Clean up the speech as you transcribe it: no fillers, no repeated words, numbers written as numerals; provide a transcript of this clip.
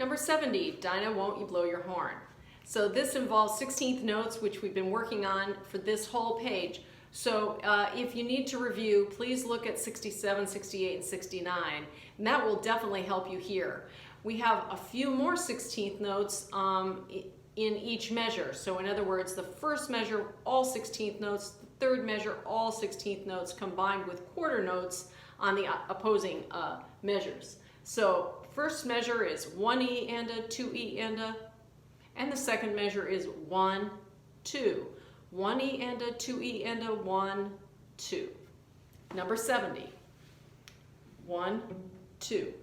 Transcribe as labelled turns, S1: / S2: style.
S1: Number 70, Dinah, won't you blow your horn? So this involves 16th notes, which we've been working on for this whole page. So if you need to review, please look at 67, 68, and 69, and that will definitely help you here. We have a few more 16th notes in each measure. So in other words, the first measure, all 16th notes, the third measure, all 16th notes combined with quarter notes on the opposing measures. So first measure is 1 E and a, 2 E and a, and the second measure is 1, 2. 1 E and a, 2 E and a, 1, 2. Number 70. 1, 2.